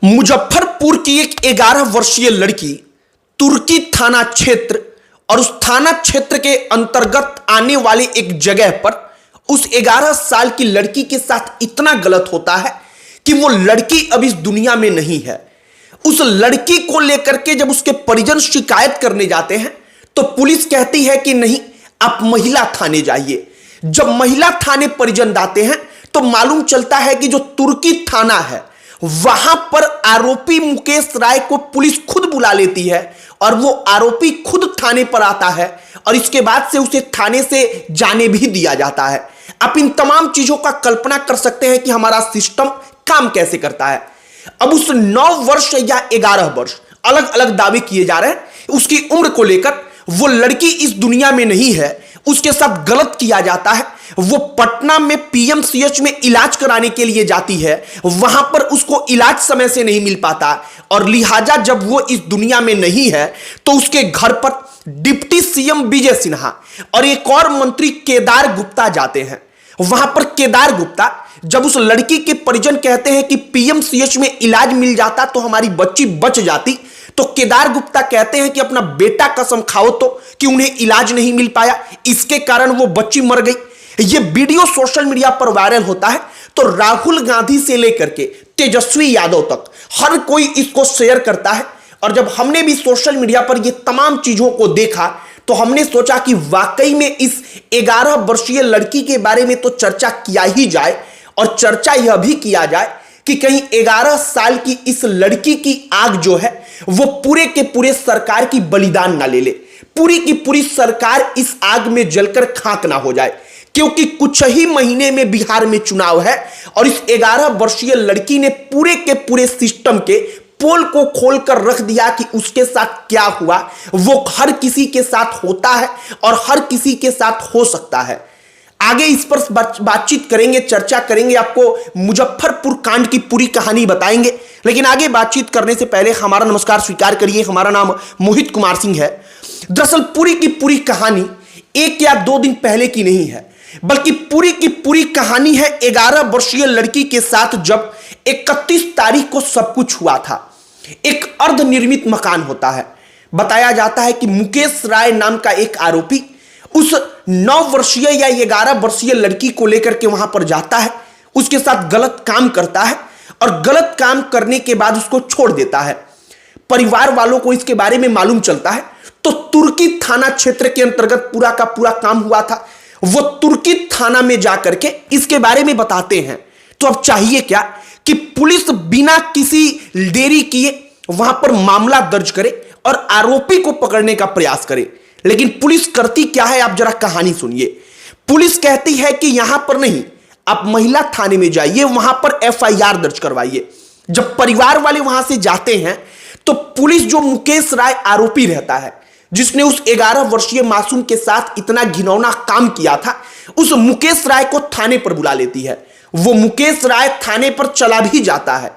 मुजफ्फरपुर की एक 11 वर्षीय लड़की तुर्की थाना क्षेत्र और उस थाना क्षेत्र के अंतर्गत आने वाले एक जगह पर उस 11 साल की लड़की के साथ इतना गलत होता है कि वो लड़की अब इस दुनिया में नहीं है। उस लड़की को लेकर के जब उसके परिजन शिकायत करने जाते हैं तो पुलिस कहती है कि नहीं, आप महिला थाने जाइए। जब महिला थाने परिजन जाते हैं तो मालूम चलता है कि जो तुर्की थाना है वहां पर आरोपी मुकेश राय को पुलिस खुद बुला लेती है और वो आरोपी खुद थाने पर आता है और इसके बाद से उसे थाने से जाने भी दिया जाता है। आप इन तमाम चीजों का कल्पना कर सकते हैं कि हमारा सिस्टम काम कैसे करता है। अब उस 9 वर्ष या 11 वर्ष अलग अलग दावे किए जा रहे हैं उसकी उम्र को लेकर। वो लड़की इस दुनिया में नहीं है, उसके साथ गलत किया जाता है। वो पटना में पीएमसीएच में इलाज कराने के लिए जाती है, वहां पर उसको इलाज समय से नहीं मिल पाता और लिहाजा जब वो इस दुनिया में नहीं है तो उसके घर पर डिप्टी सीएम विजय सिन्हा और एक और मंत्री केदार गुप्ता जाते हैं। वहां पर केदार गुप्ता जब उस लड़की के परिजन कहते हैं कि पीएमसीएच में इलाज मिल जाता तो हमारी बच्ची बच जाती, तो केदार गुप्ता कहते हैं कि अपना बेटा कसम खाओ तो कि उन्हें इलाज नहीं मिल पाया, इसके कारण वो बच्ची मर गई। ये वीडियो सोशल मीडिया पर वायरल होता है तो राहुल गांधी से लेकर के तेजस्वी यादव तक हर कोई इसको शेयर करता है। और जब हमने भी सोशल मीडिया पर ये तमाम चीजों को देखा तो हमने सोचा कि वाकई में इस 11 वर्षीय लड़की के बारे में तो चर्चा किया ही जाए और चर्चा यह भी किया जाए कि कहीं 11 साल की इस लड़की की आग जो है वो पूरे के पूरे सरकार की बलिदान ना ले ले, पूरी की पूरी सरकार इस आग में जलकर खाक ना हो जाए। क्योंकि कुछ ही महीने में बिहार में चुनाव है और इस 11 वर्षीय लड़की ने पूरे के पूरे सिस्टम के पोल को खोलकर रख दिया कि उसके साथ क्या हुआ वो हर किसी के साथ होता है और हर किसी के साथ हो सकता है। आगे इस पर बातचीत करेंगे, चर्चा करेंगे, आपको मुजफ्फरपुर कांड की पूरी कहानी बताएंगे। लेकिन आगे बातचीत करने से पहले हमारा नमस्कार स्वीकार करिए। हमारा नाम मोहित कुमार सिंह है। दरअसल पूरी की पूरी कहानी 1 या 2 दिन पहले की नहीं है, बल्कि पूरी की पूरी कहानी है 11 वर्षीय लड़की के साथ जब 31 तारीख को सब कुछ हुआ था। एक अर्धनिर्मित मकान होता है। बताया जाता है कि मुकेश राय नाम का एक आरोपी उस 9 वर्षीय या 11 वर्षीय लड़की को लेकर के वहां पर जाता है, उसके साथ गलत काम करता है और गलत काम करने के बाद उसको छोड़ देता है। परिवार वालों को इसके बारे में मालूम चलता है तो तुर्की थाना क्षेत्र के अंतर्गत पूरा का पूरा काम हुआ था। वो तुर्की थाना में जाकर के इसके बारे में बताते हैं। तो अब चाहिए क्या कि पुलिस बिना किसी देरी किए वहां पर मामला दर्ज करे और आरोपी को पकड़ने का प्रयास करे। लेकिन पुलिस करती क्या है, आप जरा कहानी सुनिए। पुलिस कहती है कि यहां पर नहीं, आप महिला थाने में जाइए, वहां पर एफआईआर दर्ज करवाइए। जब परिवार वाले वहां से जाते हैं तो पुलिस जो मुकेश राय आरोपी रहता है जिसने उस 11 वर्षीय मासूम के साथ इतना घिनौना काम किया था, उस मुकेश राय को थाने पर बुला लेती है। वो मुकेश राय थाने पर चला भी जाता है।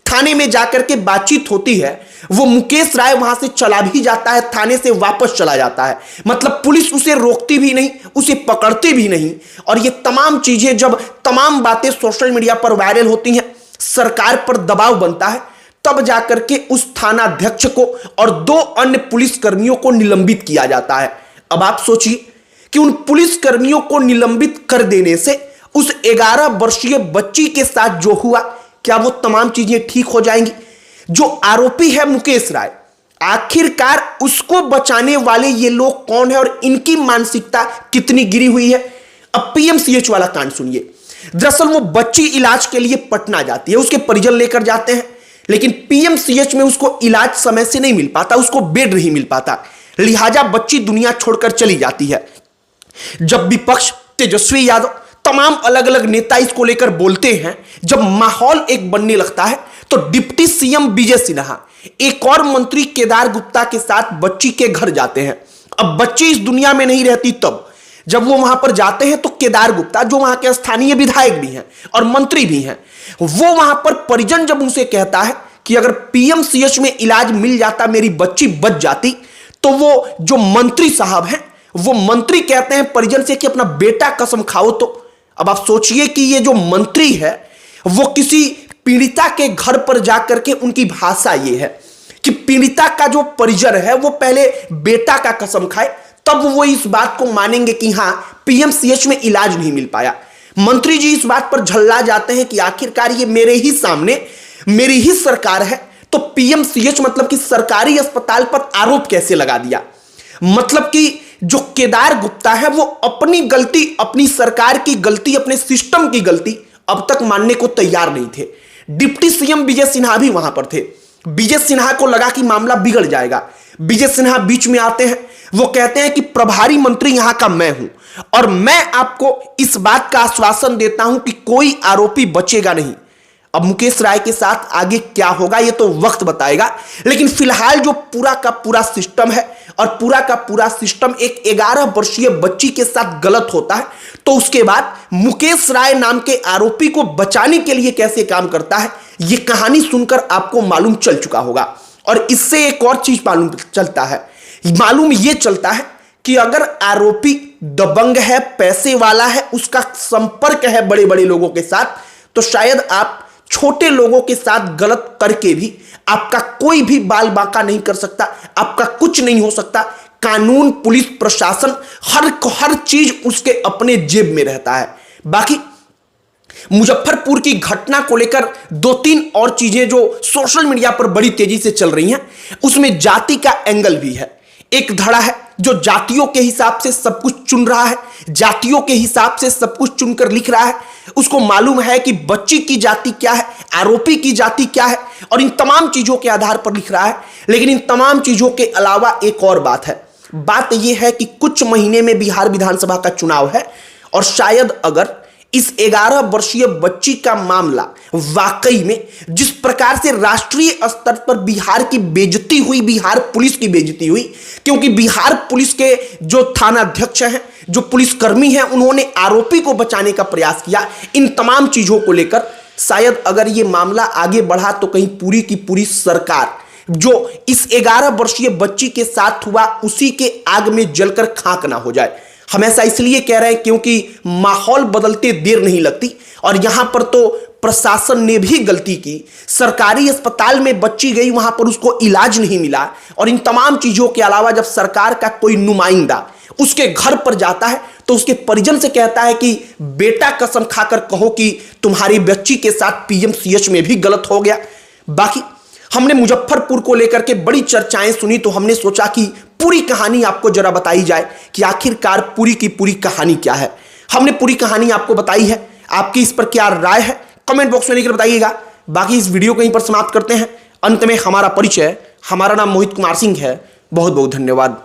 थाने में जाकर के बातचीत होती है। वो मुकेश राय वहां से चला भी जाता है, थाने से वापस चला जाता है। मतलब पुलिस उसे रोकती भी नहीं, उसे पकड़ती भी नहीं। और ये तमाम चीजें जब तमाम बातें सोशल मीडिया पर वायरल होती हैं, सरकार पर दबाव बनता है, तब जाकर के उस थाना अध्यक्ष को और 2 अन्य पुलिस कर्मियों को निलंबित किया जाता है। अब आप सोचिए कि उन पुलिस कर्मियों को निलंबित कर देने से उस 11 वर्षीय बच्ची के साथ जो हुआ, क्या वो तमाम चीजें ठीक हो जाएंगी? जो आरोपी है मुकेश राय, आखिरकार उसको बचाने वाले ये लोग कौन है और इनकी मानसिकता कितनी गिरी हुई है? अब पीएमसीएच वाला कांड सुनिए। दरअसल वो बच्ची इलाज के लिए पटना जाती है, उसके परिजन लेकर जाते हैं, लेकिन पीएमसीएच में उसको इलाज समय से नहीं मिल पाता, उसको बेड नहीं मिल पाता, लिहाजा बच्ची दुनिया छोड़कर चली जाती है। जब विपक्ष, तेजस्वी यादव, तमाम अलग अलग नेता इसको लेकर बोलते हैं, जब माहौल एक बनने लगता है तो डिप्टी सीएम विजय सिन्हा एक और मंत्री केदार गुप्ता के साथ बच्ची के घर जाते हैं। अब बच्ची इस दुनिया में नहीं रहती, तब जब वो वहां पर जाते हैं तो केदार गुप्ता जो वहां के स्थानीय विधायक भी हैं और मंत्री भी हैं, वो वहां पर परिजन जब उनसे कहता है कि अगर पीएमसीएच में इलाज मिल जाता, मेरी बच्ची बच जाती, तो वो जो मंत्री साहब हैं वो मंत्री कहते हैं परिजन से कि अपना बेटा कसम खाओ तो। अब आप सोचिए कि ये जो मंत्री है वो किसी पीड़िता के घर पर जाकर के उनकी भाषा ये है कि पीड़िता का जो परिजन है वो पहले बेटा का कसम खाए, तब वो इस बात को मानेंगे कि हां पीएमसीएच में इलाज नहीं मिल पाया। मंत्री जी इस बात पर झल्ला जाते हैं कि आखिरकार ये मेरे ही सामने मेरी ही सरकार है, तो पीएमसीएच मतलब कि सरकारी अस्पताल पर आरोप कैसे लगा दिया। मतलब कि जो केदार गुप्ता है वो अपनी गलती, अपनी सरकार की गलती, अपने सिस्टम की गलती अब तक मानने को तैयार नहीं थे। डिप्टी सीएम विजय सिन्हा भी वहां पर थे। विजय सिन्हा को लगा कि मामला बिगड़ जाएगा। विजय सिन्हा बीच में आते हैं, वो कहते हैं कि प्रभारी मंत्री यहां का मैं हूं और मैं आपको इस बात का आश्वासन देता हूं कि कोई आरोपी बचेगा नहीं। अब मुकेश राय के साथ आगे क्या होगा ये तो वक्त बताएगा, लेकिन फिलहाल जो पूरा का पूरा सिस्टम है और पूरा का पूरा सिस्टम एक 11 वर्षीय बच्ची के साथ गलत होता है, तो उसके बाद मुकेश राय नाम के आरोपी को बचाने के लिए कैसे काम करता है, ये कहानी सुनकर आपको मालूम चल चुका होगा। और इससे एक और चीज मालूम ये चलता है कि अगर आरोपी दबंग है, पैसे वाला है, उसका संपर्क है बड़े बड़े लोगों के साथ, तो शायद आप छोटे लोगों के साथ गलत करके भी आपका कोई भी बाल बांका नहीं कर सकता, आपका कुछ नहीं हो सकता। कानून, पुलिस प्रशासन, हर चीज उसके अपने जेब में रहता है। बाकी मुजफ्फरपुर की घटना को लेकर 2-3 और चीजें जो सोशल मीडिया पर बड़ी तेजी से चल रही हैं, उसमें जाति का एंगल भी है। एक धड़ा है जो जातियों के हिसाब से सब कुछ चुन रहा है, जातियों के हिसाब से सब कुछ चुनकर लिख रहा है। उसको मालूम है कि बच्ची की जाति क्या है, आरोपी की जाति क्या है, और इन तमाम चीजों के आधार पर लिख रहा है। लेकिन इन तमाम चीजों के अलावा एक और बात है। बात यह है कि कुछ महीने में बिहार विधानसभा का चुनाव है और शायद अगर इस 11 वर्षीय बच्ची का मामला वाकई में जिस प्रकार से राष्ट्रीय स्तर पर बिहार की बेइज्जती हुई, बिहार पुलिस की बेइज्जती हुई, क्योंकि बिहार पुलिस के जो थानाध्यक्ष हैं, जो पुलिसकर्मी हैं, उन्होंने आरोपी को बचाने का प्रयास किया। इन तमाम चीजों को लेकर शायद अगर यह मामला आगे बढ़ा तो कहीं पूरी की पूरी सरकार जो इस 11 वर्षीय बच्ची के साथ हुआ उसी के आग में जलकर खाक ना हो जाए। हमेशा इसलिए कह रहे हैं क्योंकि माहौल बदलते देर नहीं लगती, और यहां पर तो प्रशासन ने भी गलती की। सरकारी अस्पताल में बच्ची गई, वहां पर उसको इलाज नहीं मिला, और इन तमाम चीजों के अलावा जब सरकार का कोई नुमाइंदा उसके घर पर जाता है तो उसके परिजन से कहता है कि बेटा कसम खाकर कहो कि तुम्हारी बच्ची के साथ पीएमसीएच में भी गलत हो गया। बाकी हमने मुजफ्फरपुर को लेकर के बड़ी चर्चाएं सुनी, तो हमने सोचा कि पूरी कहानी आपको जरा बताई जाए कि आखिरकार पूरी की पूरी कहानी क्या है। हमने पूरी कहानी आपको बताई है, आपकी इस पर क्या राय है कमेंट बॉक्स में लिखकर बताइएगा। बाकी इस वीडियो को यहीं पर समाप्त करते हैं। अंत में हमारा परिचय, हमारा नाम मोहित कुमार सिंह है। बहुत बहुत धन्यवाद।